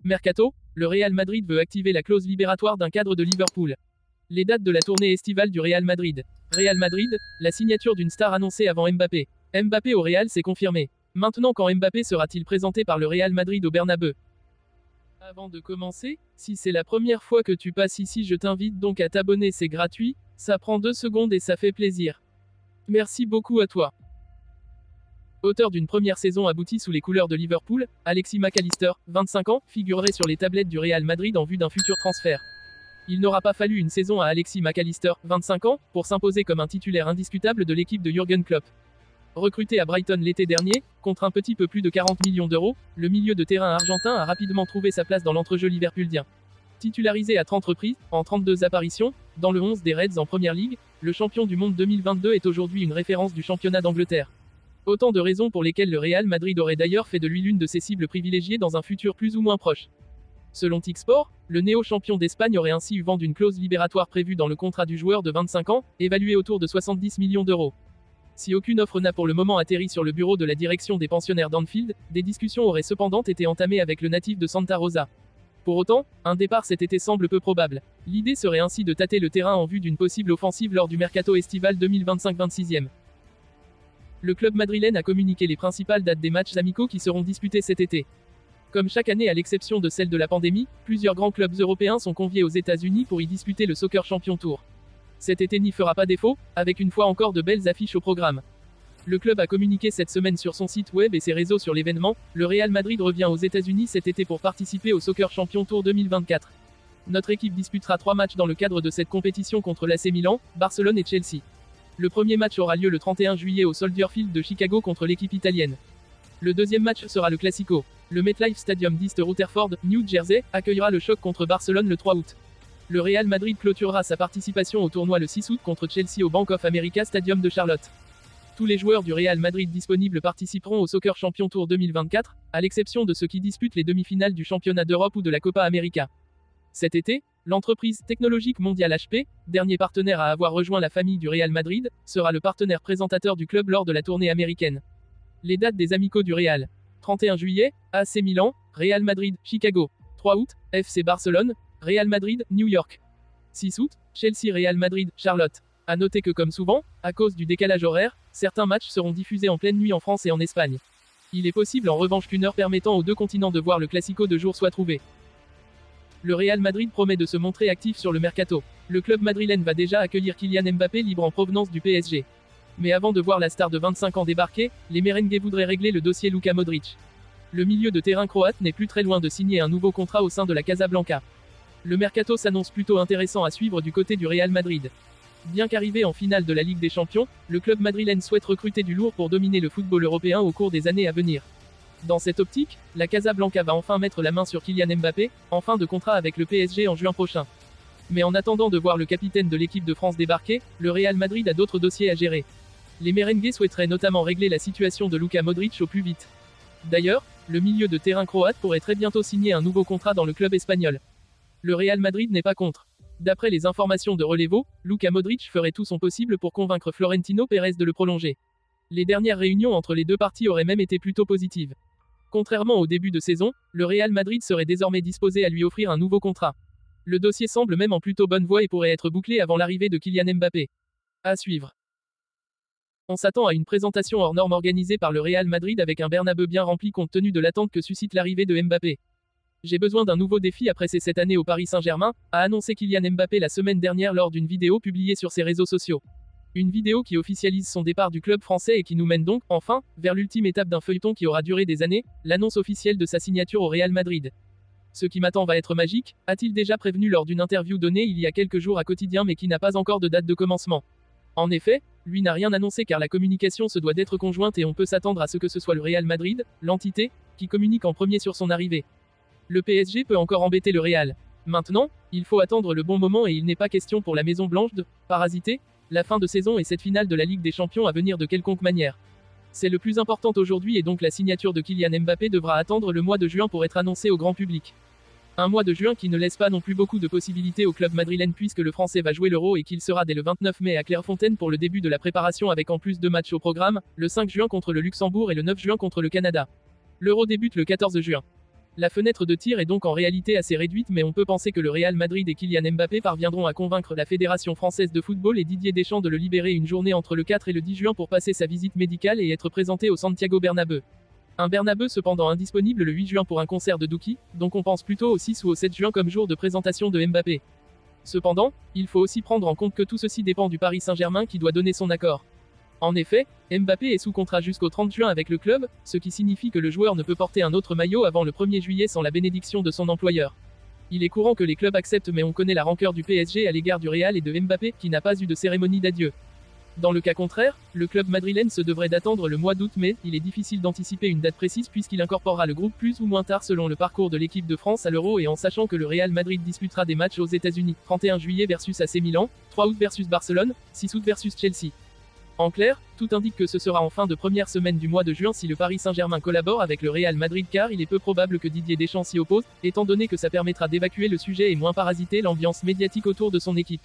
Mercato, le Real Madrid veut activer la clause libératoire d'un cadre de Liverpool. Les dates de la tournée estivale du Real Madrid. Real Madrid, la signature d'une star annoncée avant Mbappé. Mbappé au Real, c'est confirmé. Maintenant, quand Mbappé sera-t-il présenté par le Real Madrid au Bernabeu? Avant de commencer, si c'est la première fois que tu passes ici, je t'invite donc à t'abonner, c'est gratuit, ça prend 2 secondes et ça fait plaisir. Merci beaucoup à toi. Auteur d'une première saison aboutie sous les couleurs de Liverpool, Alexis Mac Allister, 25 ans, figurerait sur les tablettes du Real Madrid en vue d'un futur transfert. Il n'aura pas fallu une saison à Alexis Mac Allister, 25 ans, pour s'imposer comme un titulaire indiscutable de l'équipe de Jürgen Klopp. Recruté à Brighton l'été dernier, contre un petit peu plus de 40 millions d'euros, le milieu de terrain argentin a rapidement trouvé sa place dans l'entrejeu liverpoolien. Titularisé à 30 reprises, en 32 apparitions, dans le 11 des Reds en Première Ligue, le champion du monde 2022 est aujourd'hui une référence du championnat d'Angleterre. Autant de raisons pour lesquelles le Real Madrid aurait d'ailleurs fait de lui l'une de ses cibles privilégiées dans un futur plus ou moins proche. Selon TIC-Sport, le néo-champion d'Espagne aurait ainsi eu vent d'une clause libératoire prévue dans le contrat du joueur de 25 ans, évaluée autour de 70 millions d'euros. Si aucune offre n'a pour le moment atterri sur le bureau de la direction des pensionnaires d'Anfield, des discussions auraient cependant été entamées avec le natif de Santa Rosa. Pour autant, un départ cet été semble peu probable. L'idée serait ainsi de tâter le terrain en vue d'une possible offensive lors du mercato estival 2025-26e. Le club madrilène a communiqué les principales dates des matchs amicaux qui seront disputés cet été. Comme chaque année à l'exception de celle de la pandémie, plusieurs grands clubs européens sont conviés aux États-Unis pour y disputer le Soccer Champion Tour. Cet été n'y fera pas défaut, avec une fois encore de belles affiches au programme. Le club a communiqué cette semaine sur son site web et ses réseaux sur l'événement. Le Real Madrid revient aux États-Unis cet été pour participer au Soccer Champion Tour 2024. Notre équipe disputera 3 matchs dans le cadre de cette compétition contre l'AC Milan, Barcelone et Chelsea. Le premier match aura lieu le 31 juillet au Soldier Field de Chicago contre l'équipe italienne. Le deuxième match sera le Classico. Le MetLife Stadium d'East Rutherford, New Jersey, accueillera le choc contre Barcelone le 3 août. Le Real Madrid clôturera sa participation au tournoi le 6 août contre Chelsea au Bank of America Stadium de Charlotte. Tous les joueurs du Real Madrid disponibles participeront au Soccer Champion Tour 2024, à l'exception de ceux qui disputent les demi-finales du championnat d'Europe ou de la Copa América. Cet été, l'entreprise technologique mondiale HP, dernier partenaire à avoir rejoint la famille du Real Madrid, sera le partenaire présentateur du club lors de la tournée américaine. Les dates des amicaux du Real. 31 juillet, AC Milan, Real Madrid, Chicago. 3 août, FC Barcelone, Real Madrid, New York. 6 août, Chelsea Real Madrid, Charlotte. À noter que comme souvent, à cause du décalage horaire, certains matchs seront diffusés en pleine nuit en France et en Espagne. Il est possible en revanche qu'une heure permettant aux deux continents de voir le Classico de jour soit trouvée. Le Real Madrid promet de se montrer actif sur le mercato. Le club madrilène va déjà accueillir Kylian Mbappé libre en provenance du PSG. Mais avant de voir la star de 25 ans débarquer, les merengues voudraient régler le dossier Luka Modric. Le milieu de terrain croate n'est plus très loin de signer un nouveau contrat au sein de la Casablanca. Le mercato s'annonce plutôt intéressant à suivre du côté du Real Madrid. Bien qu'arrivé en finale de la Ligue des Champions, le club madrilène souhaite recruter du lourd pour dominer le football européen au cours des années à venir. Dans cette optique, la Casablanca va enfin mettre la main sur Kylian Mbappé, en fin de contrat avec le PSG en juin prochain. Mais en attendant de voir le capitaine de l'équipe de France débarquer, le Real Madrid a d'autres dossiers à gérer. Les merengues souhaiteraient notamment régler la situation de Luka Modric au plus vite. D'ailleurs, le milieu de terrain croate pourrait très bientôt signer un nouveau contrat dans le club espagnol. Le Real Madrid n'est pas contre. D'après les informations de Relevo, Luka Modric ferait tout son possible pour convaincre Florentino Pérez de le prolonger. Les dernières réunions entre les deux parties auraient même été plutôt positives. Contrairement au début de saison, le Real Madrid serait désormais disposé à lui offrir un nouveau contrat. Le dossier semble même en plutôt bonne voie et pourrait être bouclé avant l'arrivée de Kylian Mbappé. À suivre. On s'attend à une présentation hors norme organisée par le Real Madrid avec un Bernabeu bien rempli compte tenu de l'attente que suscite l'arrivée de Mbappé. J'ai besoin d'un nouveau défi après cette année au Paris Saint-Germain, a annoncé Kylian Mbappé la semaine dernière lors d'une vidéo publiée sur ses réseaux sociaux. Une vidéo qui officialise son départ du club français et qui nous mène donc, enfin, vers l'ultime étape d'un feuilleton qui aura duré des années, l'annonce officielle de sa signature au Real Madrid. Ce qui m'attend va être magique, a-t-il déjà prévenu lors d'une interview donnée il y a quelques jours à Quotidien mais qui n'a pas encore de date de commencement. En effet, lui n'a rien annoncé car la communication se doit d'être conjointe et on peut s'attendre à ce que ce soit le Real Madrid, l'entité, qui communique en premier sur son arrivée. Le PSG peut encore embêter le Real. Maintenant, il faut attendre le bon moment et il n'est pas question pour la Maison Blanche de parasiter la fin de saison et cette finale de la Ligue des Champions à venir de quelconque manière. C'est le plus important aujourd'hui et donc la signature de Kylian Mbappé devra attendre le mois de juin pour être annoncée au grand public. Un mois de juin qui ne laisse pas non plus beaucoup de possibilités au club madrilène puisque le Français va jouer l'Euro et qu'il sera dès le 29 mai à Clairefontaine pour le début de la préparation avec en plus 2 matchs au programme, le 5 juin contre le Luxembourg et le 9 juin contre le Canada. L'Euro débute le 14 juin. La fenêtre de tir est donc en réalité assez réduite, mais on peut penser que le Real Madrid et Kylian Mbappé parviendront à convaincre la Fédération française de football et Didier Deschamps de le libérer une journée entre le 4 et le 10 juin pour passer sa visite médicale et être présenté au Santiago Bernabéu. Un Bernabéu cependant indisponible le 8 juin pour un concert de Dookie, donc on pense plutôt au 6 ou au 7 juin comme jour de présentation de Mbappé. Cependant, il faut aussi prendre en compte que tout ceci dépend du Paris Saint-Germain qui doit donner son accord. En effet, Mbappé est sous contrat jusqu'au 30 juin avec le club, ce qui signifie que le joueur ne peut porter un autre maillot avant le 1er juillet sans la bénédiction de son employeur. Il est courant que les clubs acceptent, mais on connaît la rancœur du PSG à l'égard du Real et de Mbappé, qui n'a pas eu de cérémonie d'adieu. Dans le cas contraire, le club madrilène se devrait d'attendre le mois d'août, mais il est difficile d'anticiper une date précise puisqu'il incorporera le groupe plus ou moins tard selon le parcours de l'équipe de France à l'Euro et en sachant que le Real Madrid disputera des matchs aux États-Unis, 31 juillet versus AC Milan, 3 août versus Barcelone, 6 août versus Chelsea. En clair, tout indique que ce sera en fin de première semaine du mois de juin si le Paris Saint-Germain collabore avec le Real Madrid, car il est peu probable que Didier Deschamps s'y oppose, étant donné que ça permettra d'évacuer le sujet et moins parasiter l'ambiance médiatique autour de son équipe.